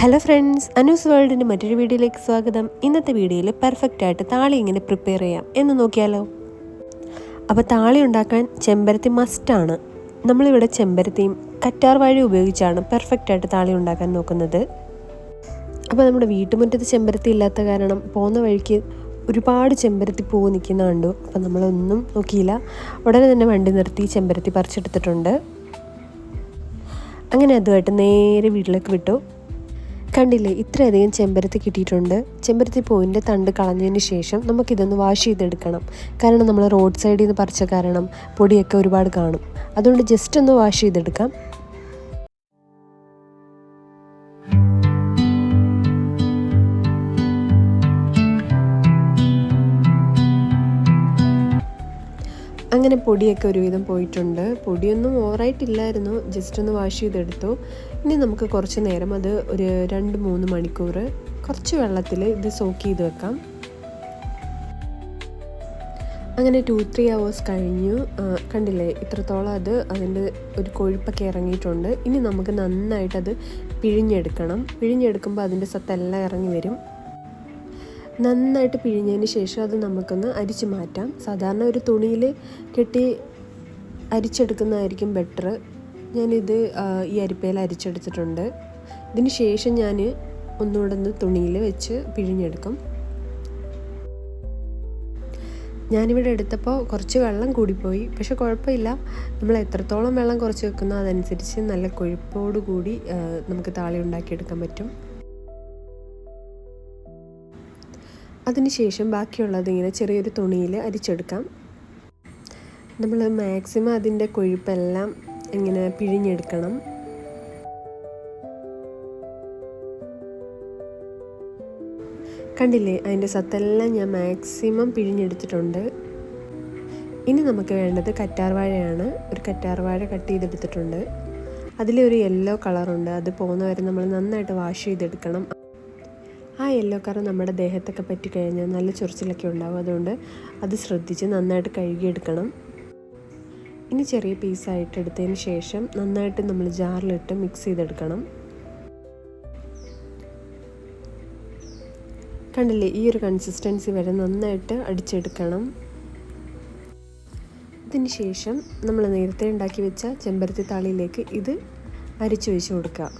Hello friends, Anu's വേൾഡിൻ്റെ മറ്റൊരു വീഡിയോയിലേക്ക് സ്വാഗതം. ഇന്നത്തെ വീഡിയോയിൽ പെർഫെക്റ്റായിട്ട് താളി എങ്ങനെ പ്രിപ്പയർ ചെയ്യാം എന്ന് നോക്കിയാലോ. അപ്പോൾ താളി ഉണ്ടാക്കാൻ ചെമ്പരത്തി മസ്റ്റാണ്. നമ്മളിവിടെ ചെമ്പരത്തിയും കറ്റാർ വാഴ ഉപയോഗിച്ചാണ് പെർഫെക്റ്റായിട്ട് താളി ഉണ്ടാക്കാൻ നോക്കുന്നത്. അപ്പോൾ നമ്മുടെ വീട്ടുമുറ്റത്ത് ചെമ്പരത്തി ഇല്ലാത്ത കാരണം പോകുന്ന വഴിക്ക് ഒരുപാട് ചെമ്പരത്തി പൂവ് നിൽക്കുന്ന കണ്ടു. അപ്പോൾ നമ്മളൊന്നും നോക്കിയില്ല, ഉടനെ തന്നെ വണ്ടി നിർത്തി ചെമ്പരത്തി പറിച്ചെടുത്തിട്ടുണ്ട്. അങ്ങനെ അതുമായിട്ട് നേരെ വീട്ടിലേക്ക് വിട്ടു. കണ്ടില്ലേ, ഇത്രയധികം ചെമ്പരത്തി കിട്ടിയിട്ടുണ്ട്. ചെമ്പരത്തി പൂവിൻ്റെ തണ്ട് കളഞ്ഞതിന് ശേഷം നമുക്കിതൊന്ന് വാഷ് ചെയ്തെടുക്കണം. കാരണം നമ്മൾ റോഡ് സൈഡിൽ നിന്ന് പറിച്ച കാരണം പൊടിയൊക്കെ ഒരുപാട് കാണും. അതുകൊണ്ട് ജസ്റ്റ് ഒന്ന് വാഷ് ചെയ്തെടുക്കാം. അങ്ങനെ പൊടിയൊക്കെ ഒരുവിധം പോയിട്ടുണ്ട്. പൊടിയൊന്നും ഓവറായിട്ടില്ലായിരുന്നു, ജസ്റ്റ് ഒന്ന് വാഷ് ചെയ്തെടുത്തു. ഇനി നമുക്ക് കുറച്ച് നേരം അത് ഒരു 2-3 മണിക്കൂർ കുറച്ച് വെള്ളത്തിൽ ഇത് സോക്ക് ചെയ്ത് വെക്കാം. അങ്ങനെ 2-3 hours കഴിഞ്ഞു. കണ്ടില്ലേ, ഇത്രത്തോളം അതിൻ്റെ ഒരു കൊഴുപ്പൊക്കെ ഇറങ്ങിയിട്ടുണ്ട്. ഇനി നമുക്ക് നന്നായിട്ടത് പിഴിഞ്ഞെടുക്കണം. പിഴിഞ്ഞെടുക്കുമ്പോൾ അതിൻ്റെ സത്തെല്ലാം ഇറങ്ങി വരും. നന്നായിട്ട് പിഴിഞ്ഞതിന് ശേഷം അത് നമുക്കൊന്ന് അരിച്ച് മാറ്റാം. സാധാരണ ഒരു തുണിയിൽ കെട്ടി അരിച്ചെടുക്കുന്നതായിരിക്കും ബെറ്റർ. ഞാനിത് ഈ അരിപ്പയിൽ അരിച്ചെടുത്തിട്ടുണ്ട്. ഇതിന് ശേഷം ഞാൻ ഒന്നുകൂടെ ഒന്ന് തുണിയിൽ വെച്ച് പിഴിഞ്ഞെടുക്കും. ഞാനിവിടെ എടുത്തപ്പോൾ കുറച്ച് വെള്ളം കൂടിപ്പോയി, പക്ഷെ കുഴപ്പമില്ല. നമ്മൾ എത്രത്തോളം വെള്ളം കുറച്ച് വെക്കുന്നോ അതനുസരിച്ച് നല്ല കൊഴുപ്പോടുകൂടി നമുക്ക് താളി ഉണ്ടാക്കിയെടുക്കാൻ പറ്റും. അതിനുശേഷം ബാക്കിയുള്ളത് ഇങ്ങനെ ചെറിയൊരു തുണിയിൽ അരിച്ചെടുക്കാം. നമ്മൾ മാക്സിമം അതിൻ്റെ കൊഴുപ്പെല്ലാം ഇങ്ങനെ പിഴിഞ്ഞെടുക്കണം. കണ്ടില്ലേ, അതിൻ്റെ സത്തെല്ലാം ഞാൻ മാക്സിമം പിഴിഞ്ഞെടുത്തിട്ടുണ്ട്. ഇനി നമുക്ക് വേണ്ടത് കറ്റാർവാഴയാണ്. ഒരു കറ്റാർവാഴ കട്ട് ചെയ്തെടുത്തിട്ടുണ്ട്. അതിലൊരു യെല്ലോ കളറുണ്ട്. അത് പോകുന്ന വരെ നമ്മൾ നന്നായിട്ട് വാഷ് ചെയ്തെടുക്കണം. ആ യെല്ലോ കളർ നമ്മുടെ ദേഹത്തൊക്കെ പറ്റിക്കഴിഞ്ഞാൽ നല്ല ചൊറിച്ചിലൊക്കെ ഉണ്ടാകും. അതുകൊണ്ട് അത് ശ്രദ്ധിച്ച് നന്നായിട്ട് കഴുകിയെടുക്കണം. ഇനി ചെറിയ പീസായിട്ട് എടുത്തതിന് ശേഷം നന്നായിട്ട് നമ്മൾ ജാറിലിട്ട് മിക്സ് ചെയ്തെടുക്കണം. കണ്ടില്ലേ, ഈ ഒരു കൺസിസ്റ്റൻസി വരെ നന്നായിട്ട് അടിച്ചെടുക്കണം. ഇതിന് ശേഷം നമ്മൾ നേരത്തെ ഉണ്ടാക്കി വെച്ച ചെമ്പരത്തി താളിയിലേക്ക് ഇത് അരിച്ചു വെച്ച് കൊടുക്കുക.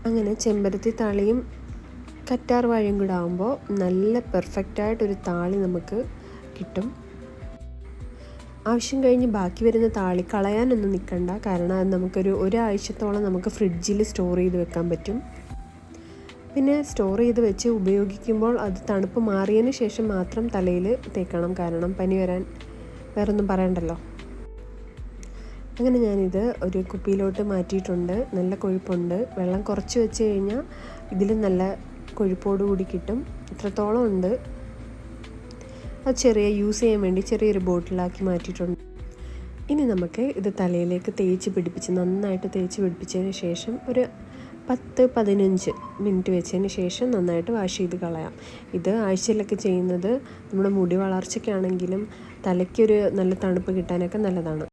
അങ്ങനെ ചെമ്പരത്തി താളിയും കറ്റാർ വാഴയും കൂടെ ആകുമ്പോൾ നല്ല പെർഫെക്റ്റായിട്ടൊരു താളി നമുക്ക് കിട്ടും. ആവശ്യം കഴിഞ്ഞ് ബാക്കി വരുന്ന താളി കളയാനൊന്നും നിൽക്കണ്ട. കാരണം അത് നമുക്കൊരു ഒരാഴ്ചത്തോളം നമുക്ക് ഫ്രിഡ്ജിൽ സ്റ്റോർ ചെയ്ത് വെക്കാൻ പറ്റും. പിന്നെ സ്റ്റോർ ചെയ്ത് വെച്ച് ഉപയോഗിക്കുമ്പോൾ അത് തണുപ്പ് മാറിയതിന് ശേഷം മാത്രം തലയിൽ തേക്കണം. കാരണം പനി വരാൻ വേറൊന്നും പറയണ്ടല്ലോ. അങ്ങനെ ഞാനിത് ഒരു കുപ്പിയിലോട്ട് മാറ്റിയിട്ടുണ്ട്. നല്ല കൊഴുപ്പുണ്ട്. വെള്ളം കുറച്ച് വെച്ച് കഴിഞ്ഞാൽ ഇതിൽ നല്ല കൊഴുപ്പോട് കൂടി കിട്ടും. ഇത്രത്തോളം ഉണ്ട്. അത് യൂസ് ചെയ്യാൻ വേണ്ടി ചെറിയൊരു ബോട്ടിലാക്കി മാറ്റിയിട്ടുണ്ട്. ഇനി നമുക്ക് ഇത് തലയിലേക്ക് നന്നായിട്ട് തേച്ച് പിടിപ്പിച്ചതിന് ശേഷം ഒരു 10-15 മിനിറ്റ് വെച്ചതിന് ശേഷം നന്നായിട്ട് വാഷ് ചെയ്ത് കളയാം. ഇത് ആഴ്ചയിലൊക്കെ ചെയ്യുന്നത് നമ്മുടെ മുടി വളർച്ചയ്ക്കാണെങ്കിലും തലയ്ക്കൊരു നല്ല തണുപ്പ് കിട്ടാനൊക്കെ നല്ലതാണ്.